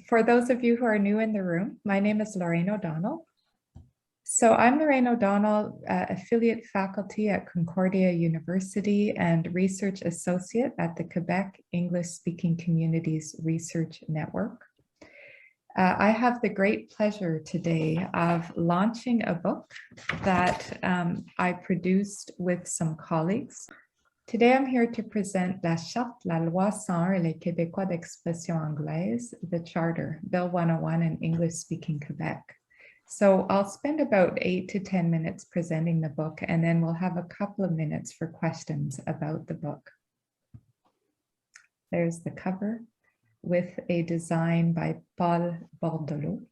For those of you who are new in the room, my name is Lorraine O'Donnell. So I'm Lorraine O'Donnell, affiliate faculty at Concordia University and research associate at the Quebec English-Speaking Communities Research Network. I have the great pleasure today of launching a book that I produced with some colleagues. Today, I'm here to present La Charte, la Loi 101 et les Québécois d'expression anglaise, the Charter, Bill 101 in English-Speaking Quebec. So I'll spend about 8 to 10 minutes presenting the book, and then we'll have a couple of minutes for questions about the book. There's the cover with a design by Paul Bordelot.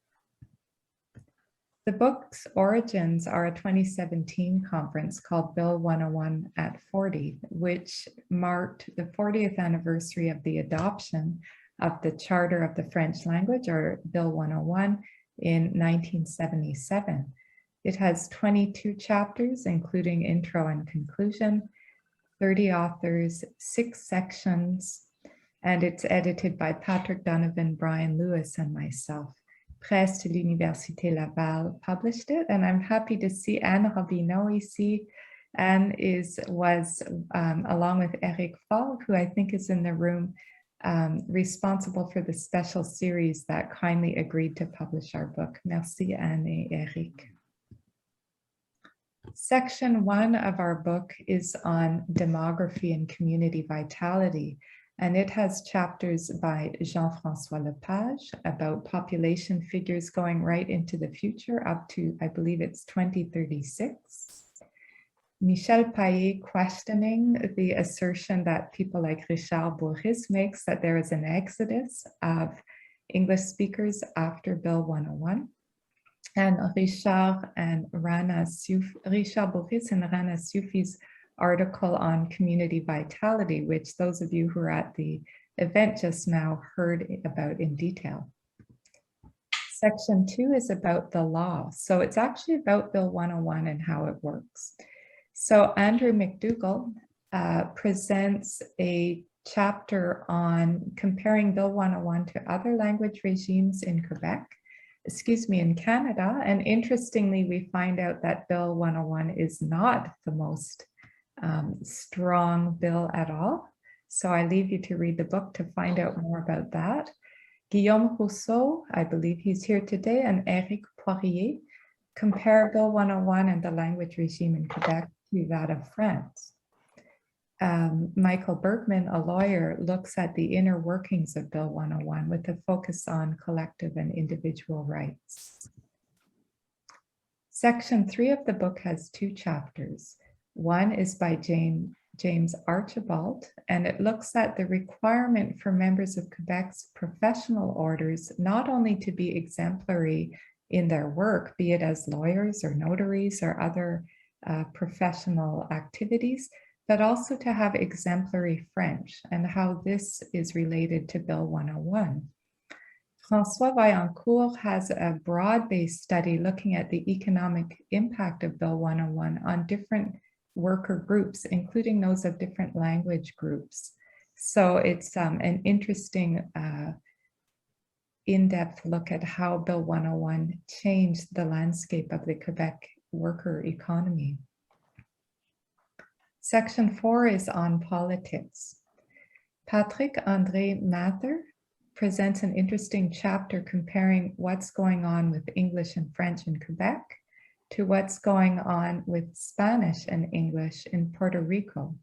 The book's origins are a 2017 conference called Bill 101 at 40, which marked the 40th anniversary of the adoption of the Charter of the French Language, or Bill 101, in 1977. It has 22 chapters, including intro and conclusion, 30 authors, 6 sections, and it's edited by Patrick Donovan, Brian Lewis, and myself. Presse de l'Université Laval published it, and I'm happy to see Anne Robineau ici. Anne was, along with Eric Fall, who I think is in the room, responsible for the special series that kindly agreed to publish our book. Merci, Anne et Eric. Section 1 of our book is on demography and community vitality. And it has chapters by Jean-François Lepage about population figures going right into the future up to, I believe it's 2036. Michel Paillet questioning the assertion that people like Richard Bourris makes that there is an exodus of English speakers after Bill 101. And Richard Bourris and Rana Soufi's article on community vitality, which those of you who are at the event just now heard about in detail. Section 2 is about the law. So it's actually about Bill 101 and how it works. So Andrew McDougall presents a chapter on comparing Bill 101 to other language regimes in Canada. And interestingly, we find out that Bill 101 is not the most strong bill at all. So I leave you to read the book to find out more about that. Guillaume Rousseau, I believe he's here today, and Eric Poirier compare Bill 101 and the language regime in Quebec to that of France. Michael Bergman, a lawyer, looks at the inner workings of Bill 101 with a focus on collective and individual rights. Section 3 of the book has 2 chapters. One is by James Archibald, and it looks at the requirement for members of Quebec's professional orders not only to be exemplary in their work, be it as lawyers or notaries or other professional activities, but also to have exemplary French and how this is related to Bill 101. François Vaillancourt has a broad-based study looking at the economic impact of Bill 101 on different worker groups, including those of different language groups. So it's an interesting in-depth look at how Bill 101 changed the landscape of the Quebec worker economy. Section 4 is on politics. Patrick André Mather presents an interesting chapter comparing what's going on with English and French in Quebec to what's going on with Spanish and English in Puerto Rico.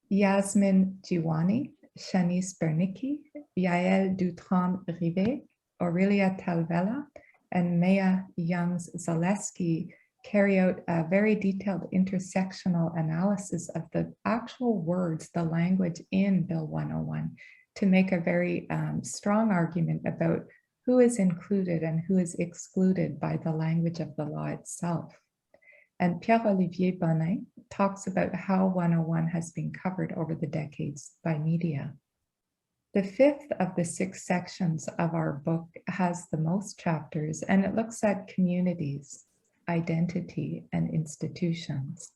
Yasmin Jiwani, Shanice Bernicki, Yael Dutram-Rivet, Aurelia Talvella, and Maya Youngs-Zaleski carry out a very detailed intersectional analysis of the actual words, the language in Bill 101, to make a very strong argument about who is included and who is excluded by the language of the law itself. And Pierre-Olivier Bonin talks about how 101 has been covered over the decades by media. The 5th of the 6 sections of our book has the most chapters, and it looks at communities, identity, and institutions.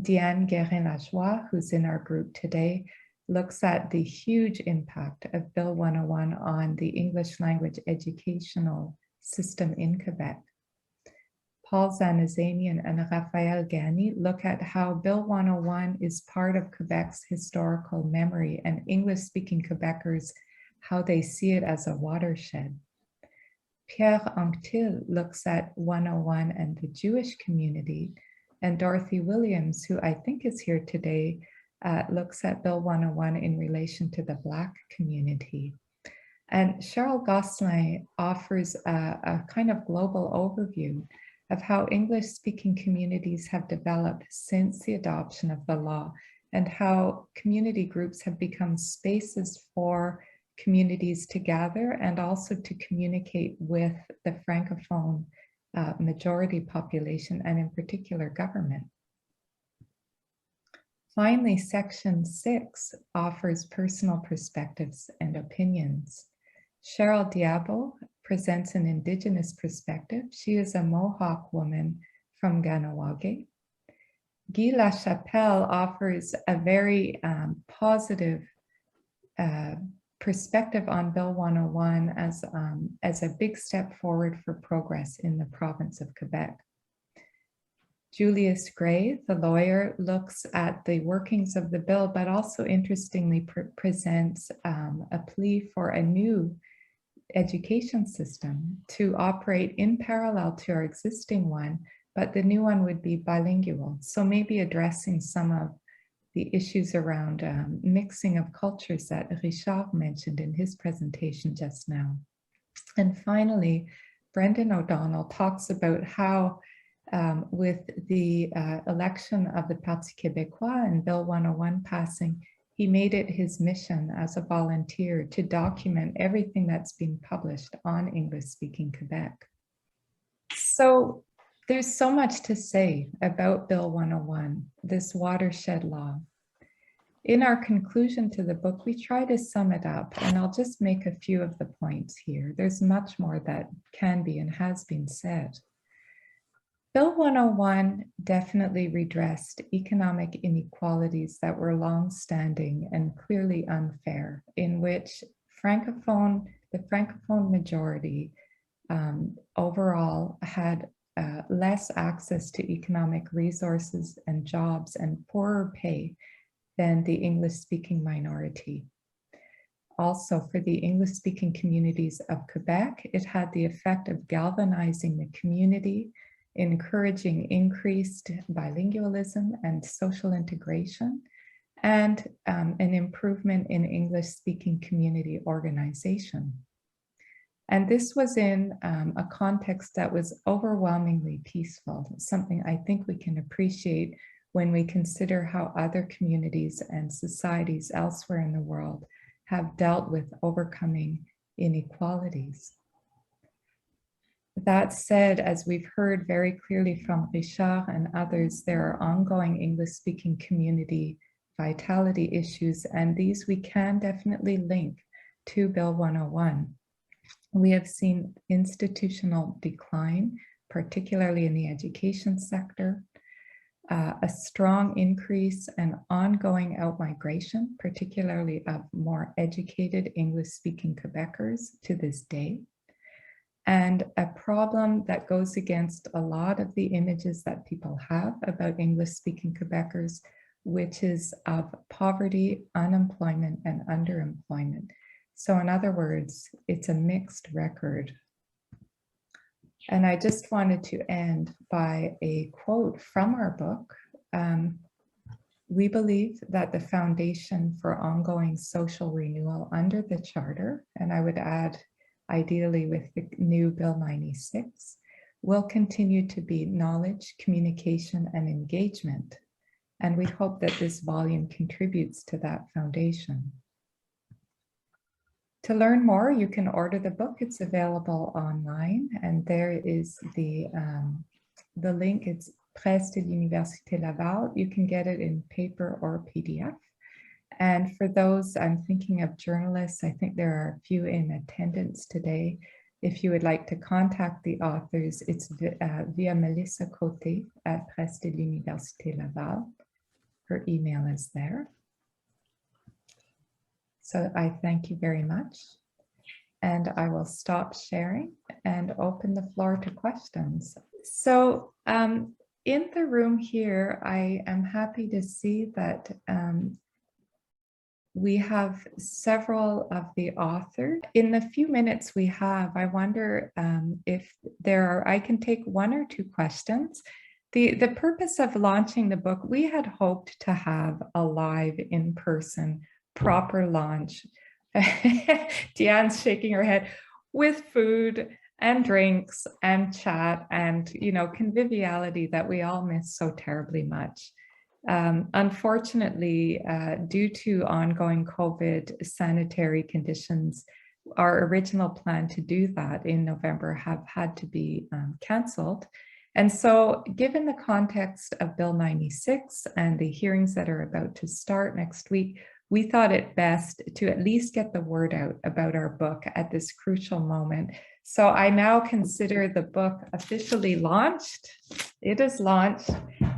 Diane Guérin-Lajoie, who's in our group today, looks at the huge impact of Bill 101 on the English language educational system in Quebec. Paul Zanazanian and Raphael Gani look at how Bill 101 is part of Quebec's historical memory and English-speaking Quebecers, how they see it as a watershed. Pierre Anctil looks at 101 and the Jewish community, and Dorothy Williams, who I think is here today, looks at Bill 101 in relation to the Black community. And Cheryl Gosselin offers a kind of global overview of how English-speaking communities have developed since the adoption of the law, and how community groups have become spaces for communities to gather and also to communicate with the Francophone majority population, and in particular government. Finally, section 6 offers personal perspectives and opinions. Cheryl Diabo presents an Indigenous perspective. She is a Mohawk woman from Ganawage. Guy Lachapelle offers a very positive perspective on Bill 101 as a big step forward for progress in the province of Quebec. Julius Gray, the lawyer, looks at the workings of the bill, but also interestingly presents a plea for a new education system to operate in parallel to our existing one, but the new one would be bilingual. So maybe addressing some of the issues around mixing of cultures that Richard mentioned in his presentation just now. And finally, Brendan O'Donnell talks about how with the election of the Parti Québécois and Bill 101 passing, he made it his mission as a volunteer to document everything that's been published on English-speaking Quebec. So there's so much to say about Bill 101, this watershed law. In our conclusion to the book, we try to sum it up, and I'll just make a few of the points here. There's much more that can be and has been said. Bill 101 definitely redressed economic inequalities that were long-standing and clearly unfair, in which the Francophone majority overall had less access to economic resources and jobs and poorer pay than the English-speaking minority. Also, for the English-speaking communities of Quebec, it had the effect of galvanizing the community, encouraging increased bilingualism and social integration, and an improvement in English-speaking community organization. And this was in a context that was overwhelmingly peaceful, something I think we can appreciate when we consider how other communities and societies elsewhere in the world have dealt with overcoming inequalities. That said, as we've heard very clearly from Richard and others, there are ongoing English-speaking community vitality issues, and these we can definitely link to Bill 101. We have seen institutional decline, particularly in the education sector, a strong increase and ongoing outmigration, particularly of more educated English-speaking Quebecers to this day, and a problem that goes against a lot of the images that people have about English-speaking Quebecers, which is of poverty, unemployment, and underemployment. So in other words, it's a mixed record. And I just wanted to end by a quote from our book. We believe that the foundation for ongoing social renewal under the Charter, and I would add ideally with the new Bill 96, will continue to be knowledge, communication, and engagement. And we hope that this volume contributes to that foundation. To learn more, you can order the book. It's available online, and there is the link. It's Presse de l'Université Laval. You can get it in paper or PDF. And for those, I'm thinking of journalists, I think there are a few in attendance today. If you would like to contact the authors, it's via Melissa Côté at Presse de l'Université Laval. Her email is there. So I thank you very much. And I will stop sharing and open the floor to questions. So in the room here, I am happy to see that we have several of the authors. In the few minutes we have, I wonder if I can take one or two questions. The purpose of launching the book, we had hoped to have a live in-person proper launch. Deanne's shaking her head, with food and drinks and chat and, you know, conviviality that we all miss so terribly much. Unfortunately, due to ongoing COVID sanitary conditions, our original plan to do that in November have had to be canceled. And so given the context of Bill 96 and the hearings that are about to start next week, we thought it best to at least get the word out about our book at this crucial moment. So I now consider the book officially launched. It is launched,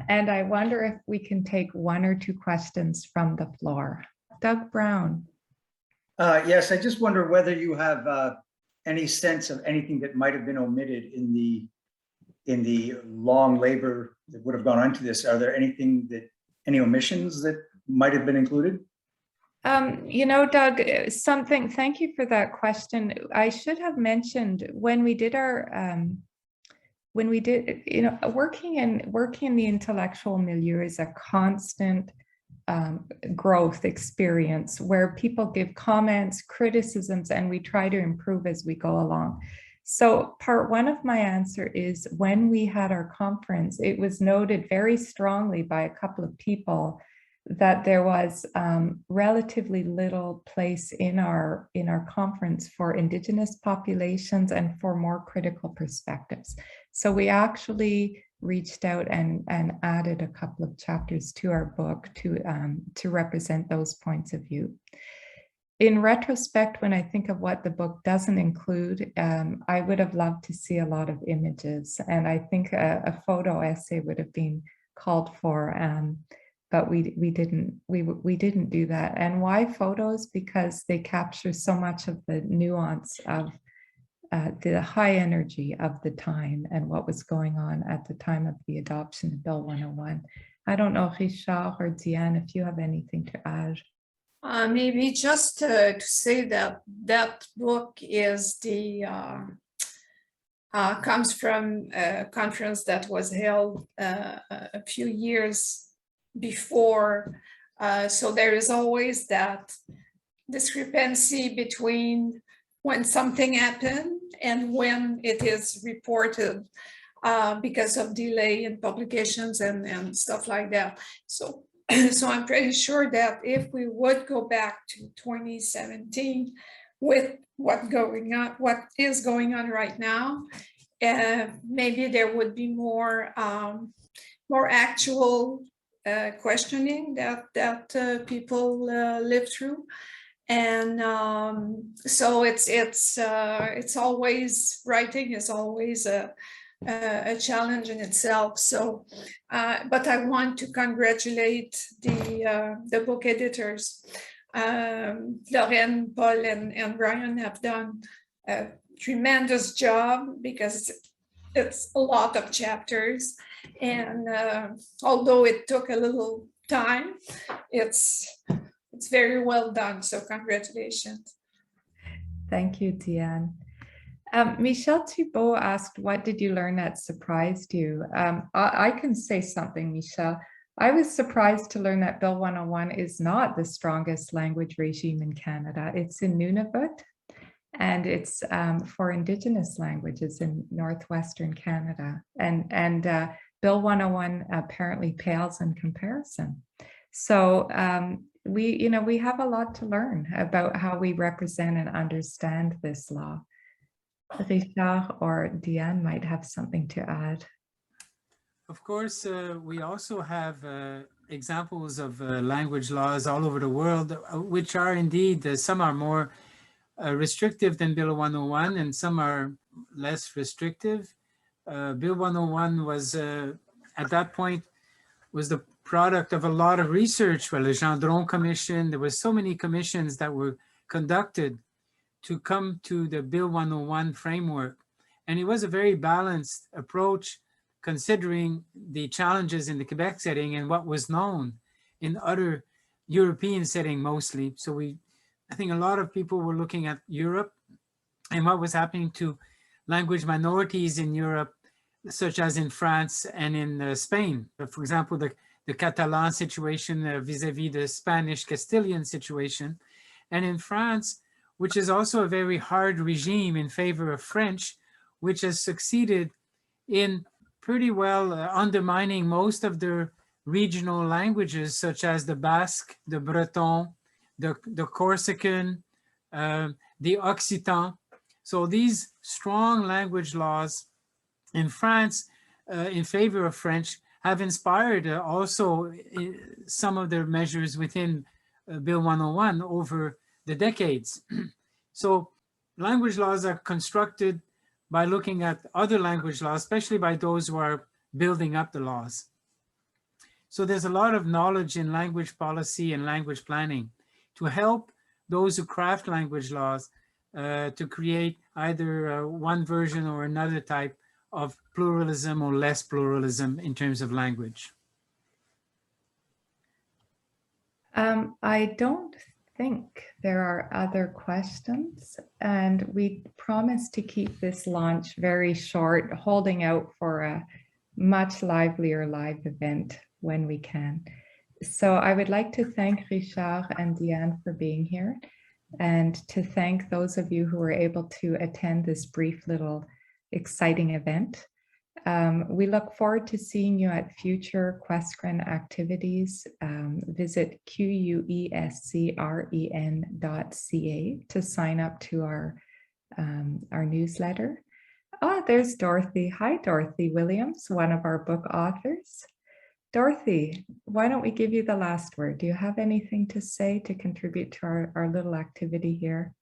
and I wonder if we can take one or two questions from the floor. Doug Brown. Yes, I just wonder whether you have any sense of anything that might have been omitted in the long labor that would have gone into this. Are there any omissions that might have been included? You know, Doug, thank you for that question. I should have mentioned when we did you know, working in the intellectual milieu is a constant growth experience where people give comments, criticisms, and we try to improve as we go along. So part one of my answer is when we had our conference, it was noted very strongly by a couple of people that there was relatively little place in our conference for Indigenous populations and for more critical perspectives. So we actually reached out and added a couple of chapters to our book to represent those points of view. In retrospect, when I think of what the book doesn't include, I would have loved to see a lot of images, and I think a photo essay would have been called for. But we didn't do that. And why photos? Because they capture so much of the nuance of the high energy of the time and what was going on at the time of the adoption of Bill 101. I don't know, Richard or Diane, if you have anything to add. Maybe just to say that that book is comes from a conference that was held a few years before. So there is always that discrepancy between when something happened and when it is reported because of delay in publications and stuff like that. So I'm pretty sure that if we would go back to 2017 with what is going on right now, maybe there would be more actual questioning that people live through, and so it's always, writing is always a challenge in itself. So, but I want to congratulate the book editors. Lorraine, Paul, and Brian have done a tremendous job because it's a lot of chapters. And although it took a little time, it's very well done. So congratulations. Thank you, Diane. Michelle Thibault asked, what did you learn that surprised you? I can say something, Michelle. I was surprised to learn that Bill 101 is not the strongest language regime in Canada. It's in Nunavut, and it's for Indigenous languages in Northwestern Canada. And Bill 101 apparently pales in comparison. So we have a lot to learn about how we represent and understand this law. Richard or Diane might have something to add. Of course, we also have examples of language laws all over the world, which are indeed, some are more restrictive than Bill 101 and some are less restrictive. Bill 101 was, at that point, was product of a lot of research. Well, the Gendron Commission, there were so many commissions that were conducted to come to the Bill 101 framework. And it was a very balanced approach considering the challenges in the Quebec setting and what was known in other European setting mostly. So I think a lot of people were looking at Europe and what was happening to language minorities in Europe, such as in France and in Spain. For example, the Catalan situation vis-a-vis the Spanish Castilian situation. And in France, which is also a very hard regime in favor of French, which has succeeded in pretty well undermining most of their regional languages, such as the Basque, the Breton, the Corsican, the Occitan. So these strong language laws in France in favor of French have inspired also some of their measures within Bill 101 over the decades. So language laws are constructed by looking at other language laws, especially by those who are building up the laws. So there's a lot of knowledge in language policy and language planning to help those who craft language laws to create either one version or another type of pluralism or less pluralism in terms of language. I don't think there are other questions, and we promise to keep this launch very short, holding out for a much livelier live event when we can. So I would like to thank Richard and Diane for being here, and to thank those of you who were able to attend this brief little exciting event. We look forward to seeing you at future QUESCREN activities. Visit QUESCREN.ca to sign up to our newsletter. Oh, there's Dorothy. Hi, Dorothy Williams, one of our book authors. Dorothy, why don't we give you the last word? Do you have anything to say to contribute to our little activity here?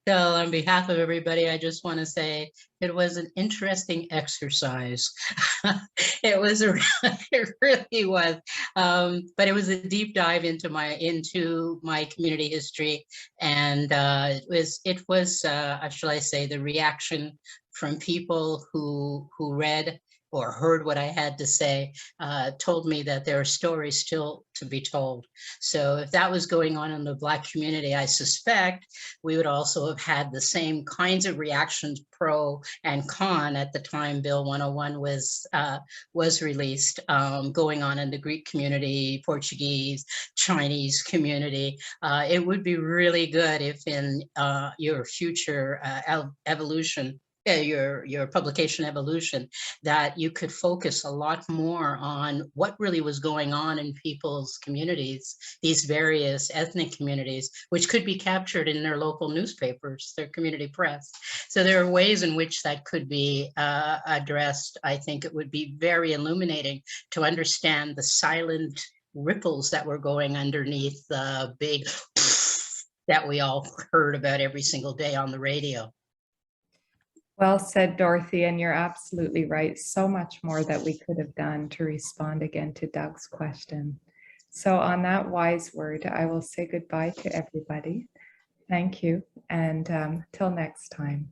So on behalf of everybody, I just want to say it was an interesting exercise. It really was. But it was a deep dive into my community history, and it was shall I say, the reaction from people who read or heard what I had to say, told me that there are stories still to be told. So if that was going on in the Black community, I suspect we would also have had the same kinds of reactions, pro and con, at the time Bill 101 was released, going on in the Greek community, Portuguese, Chinese community. It would be really good if in your future evolution, your publication evolution, that you could focus a lot more on what really was going on in people's communities, these various ethnic communities, which could be captured in their local newspapers, their community press. So there are ways in which that could be addressed. I think it would be very illuminating to understand the silent ripples that were going underneath the big that we all heard about every single day on the radio. Well said, Dorothy, and you're absolutely right. So much more that we could have done to respond again to Doug's question. So on that wise word, I will say goodbye to everybody. Thank you, and till next time.